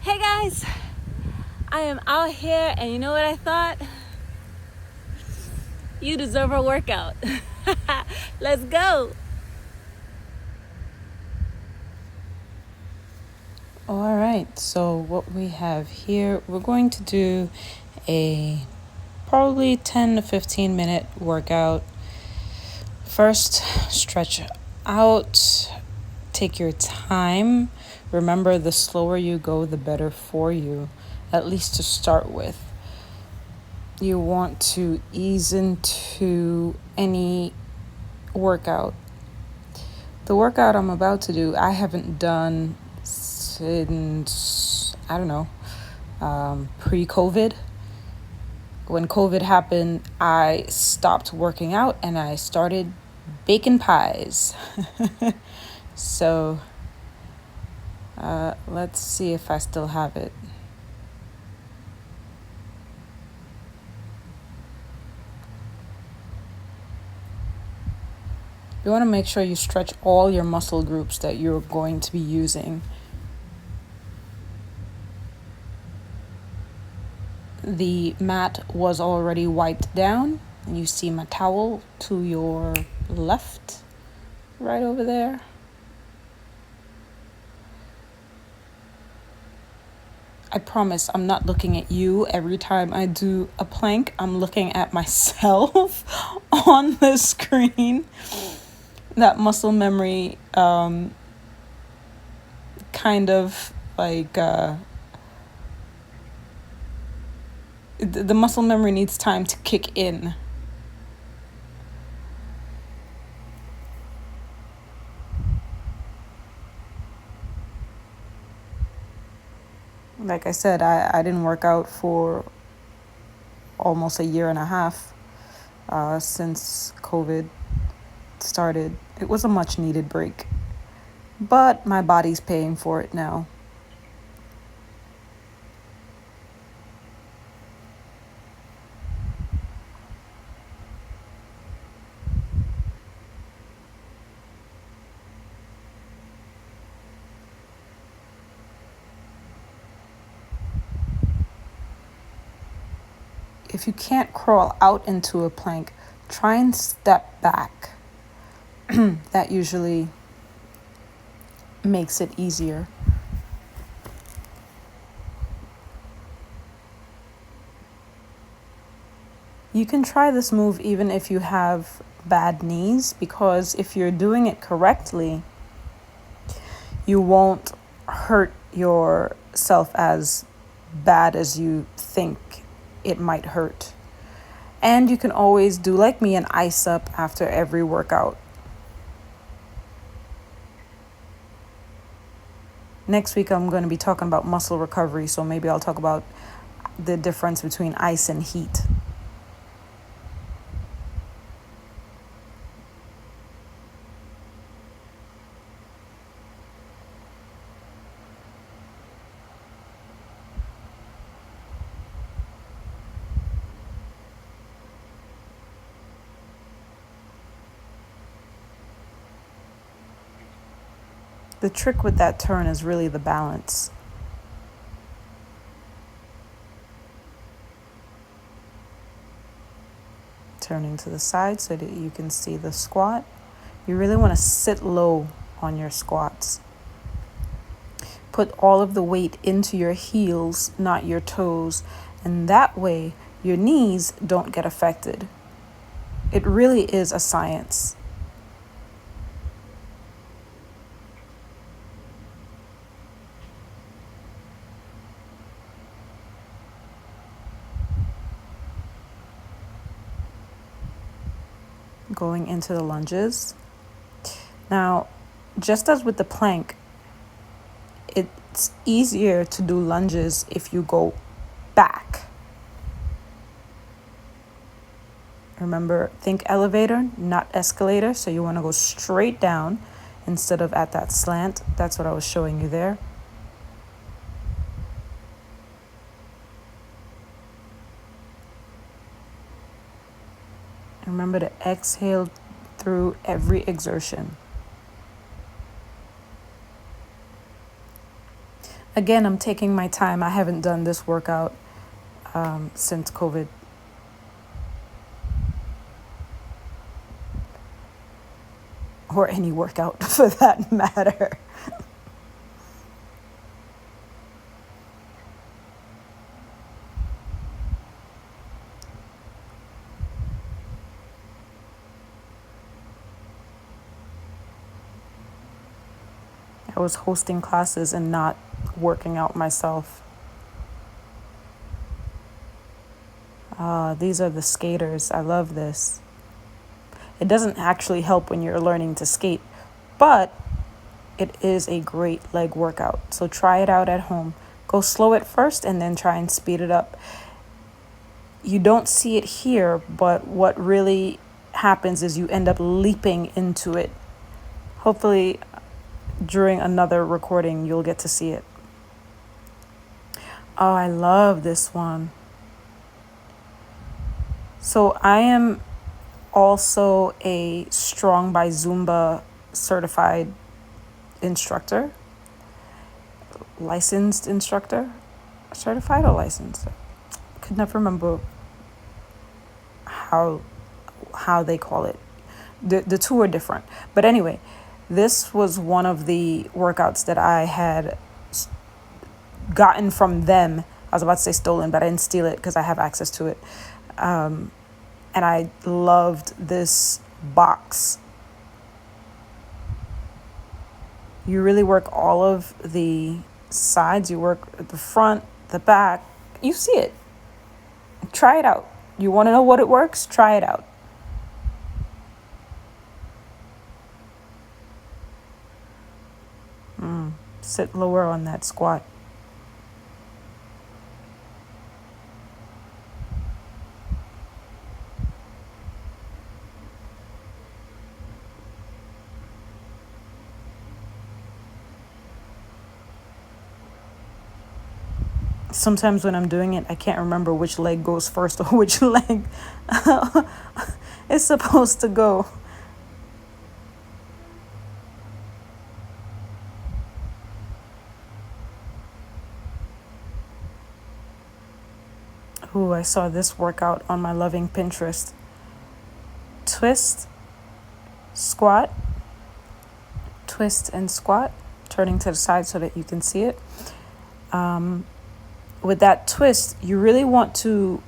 Hey guys, I am out here and you know what I thought? You deserve a workout. Let's go. All right, so what we have here, we're going to do a probably 10 to 15 minute workout. First, stretch out, take your time. Remember, the slower you go, the better for you, at least to start with. You want to ease into any workout. The workout I'm about to do, I haven't done since, I don't know, pre-COVID. When COVID happened, I stopped working out and I started baking pies. So let's see if I still have it. You want to make sure you stretch all your muscle groups that you're going to be using. The mat was already wiped down, and you see my towel to your left, right over there. I promise I'm not looking at you every time I do a plank. I'm looking at myself on the screen. That muscle memory kind of like the muscle memory needs time to kick in. Like I said, I didn't work out for almost a year and a half since COVID started. It was a much needed break, but my body's paying for it now. If you can't crawl out into a plank, try and step back. That usually makes it easier. You can try this move even if you have bad knees, because if you're doing it correctly, you won't hurt yourself as bad as you think it might hurt. And you can always do like me and ice up after every workout. Next week I'm going to be talking about muscle recovery, so maybe I'll talk about the difference between ice and heat. The trick with that turn is really the balance. Turning to the side so that you can see the squat. You really want to sit low on your squats. Put all of the weight into your heels, not your toes, and that way your knees don't get affected. It really is a science. Going into the lunges. Now, just as with the plank, it's easier to do lunges if you go back. Remember, think elevator, not escalator. So you want to go straight down instead of at that slant. That's what I was showing you there. Remember to exhale through every exertion. Again, I'm taking my time. I haven't done this workout since COVID. Or any workout for that matter. I was hosting classes and not working out myself. These are the skaters. I love this. It doesn't actually help when you're learning to skate, but it is a great leg workout. So try it out at home. Go slow at first and then try and speed it up. You don't see it here, but what really happens is you end up leaping into it. Hopefully, during another recording, you'll get to see it. Oh, I love this one. So I am also a Strong by Zumba certified instructor, licensed instructor, certified or licensed. Could never remember how they call it. The two are different. But anyway, this was one of the workouts that I had gotten from them. I was about to say stolen, but I didn't steal it because I have access to it. And I loved this box. You really work all of the sides. You work the front, the back. You see it. Try it out. You want to know what it works? Try it out. Sit lower on that squat. Sometimes when I'm doing it, I can't remember which leg goes first or which leg is supposed to go. Ooh, I saw this workout on my loving Pinterest. Twist, squat, twist and squat, turning to the side so that you can see it. With that twist, you really want to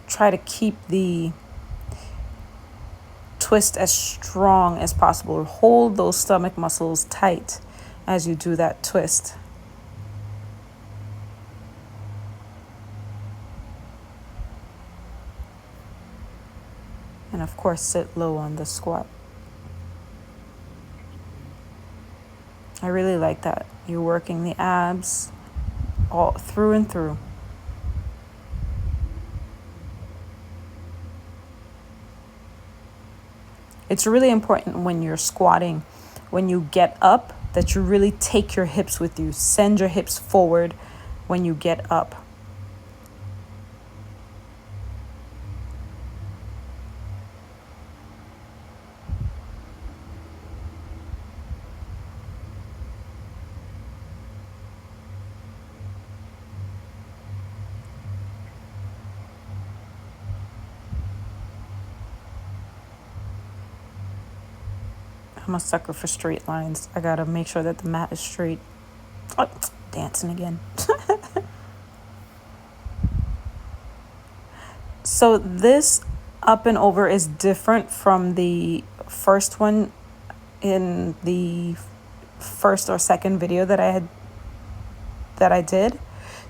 try to keep the twist as strong as possible. Hold those stomach muscles tight as you do that twist. And of course, sit low on the squat. I really like that. You're working the abs all through and through. It's really important when you're squatting, when you get up, that you really take your hips with you. Send your hips forward when you get up. I'm a sucker for straight lines. I gotta make sure that the mat is straight. Oh, dancing again. So this up and over is different from the first one in the first or second video that I did.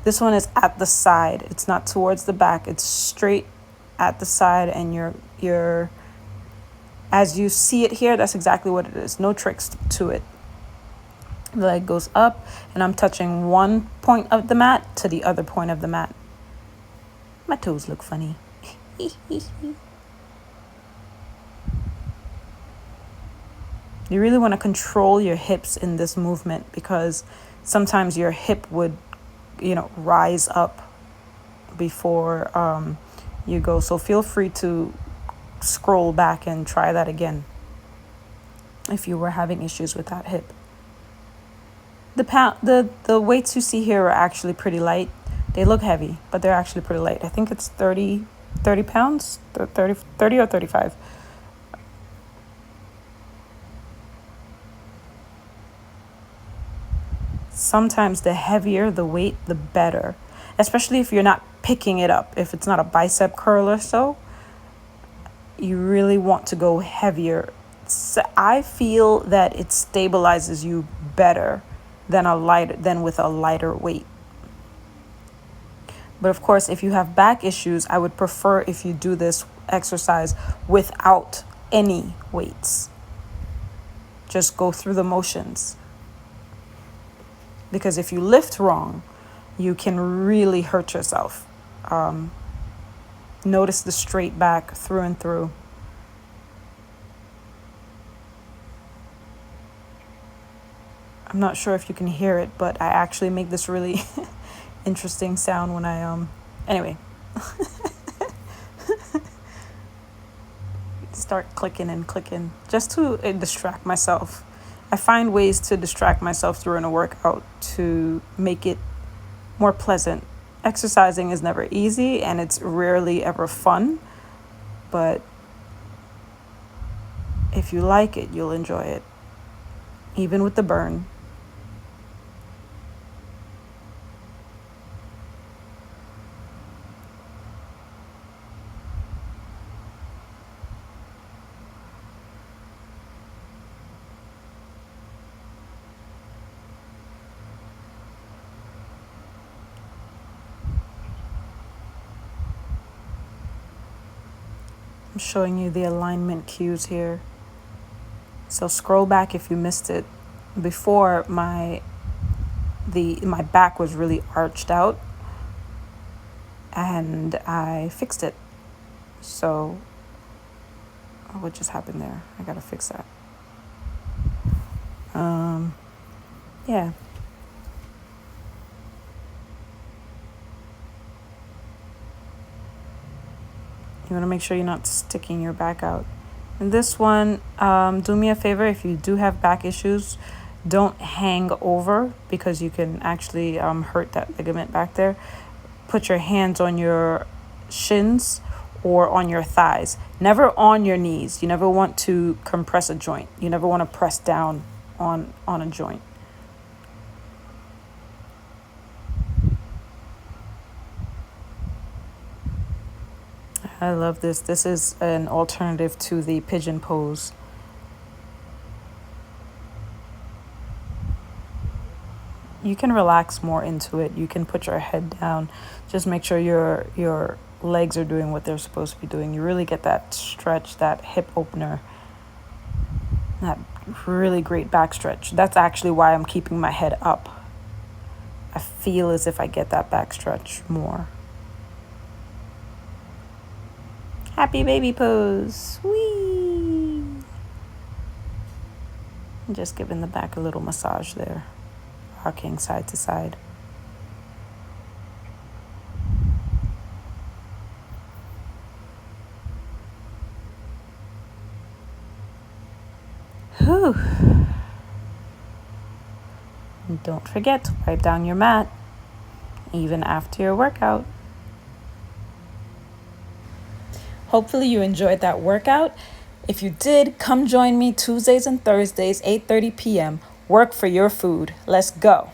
This one is at the side. It's not towards the back. It's straight at the side, and you're as you see it here, that's exactly what it is. No tricks to it. The leg goes up, and I'm touching one point of the mat to the other point of the mat. My toes look funny. You really want to control your hips in this movement, because sometimes your hip would, rise up before you go. So feel free to scroll back and try that again if you were having issues with that hip. The weights you see here are actually pretty light. They look heavy, but they're actually pretty light. I think it's 30 pounds, 30 or 35. Sometimes the heavier the weight, the better, especially if you're not picking it up. If it's not a bicep curl or so, you really want to go heavier. So I feel that it stabilizes you better than with a lighter weight. But of course, if you have back issues, I would prefer if you do this exercise without any weights. Just go through the motions. Because if you lift wrong, you can really hurt yourself. Notice the straight back through and through. I'm not sure if you can hear it, but I actually make this really interesting sound when I anyway. Start clicking and clicking just to distract myself. I find ways to distract myself during a workout to make it more pleasant. Exercising is never easy and it's rarely ever fun, but if you like it, you'll enjoy it, even with the burn. I'm showing you the alignment cues here. So scroll back if you missed it. Before my back was really arched out and I fixed it. So what just happened there? I gotta fix that. Yeah. You want to make sure you're not sticking your back out. And this one, do me a favor, if you do have back issues, don't hang over because you can actually hurt that ligament back there. Put your hands on your shins or on your thighs. Never on your knees. You never want to compress a joint. You never want to press down on a joint. I love this. This is an alternative to the pigeon pose. You can relax more into it. You can put your head down. Just make sure your legs are doing what they're supposed to be doing. You really get that stretch, that hip opener, that really great back stretch. That's actually why I'm keeping my head up. I feel as if I get that back stretch more. Happy baby pose. Whee! Just giving the back a little massage there. Rocking side to side. Whew. And don't forget to wipe down your mat, even after your workout. Hopefully you enjoyed that workout. If you did, come join me Tuesdays and Thursdays, 8:30 p.m. Work for your food. Let's go.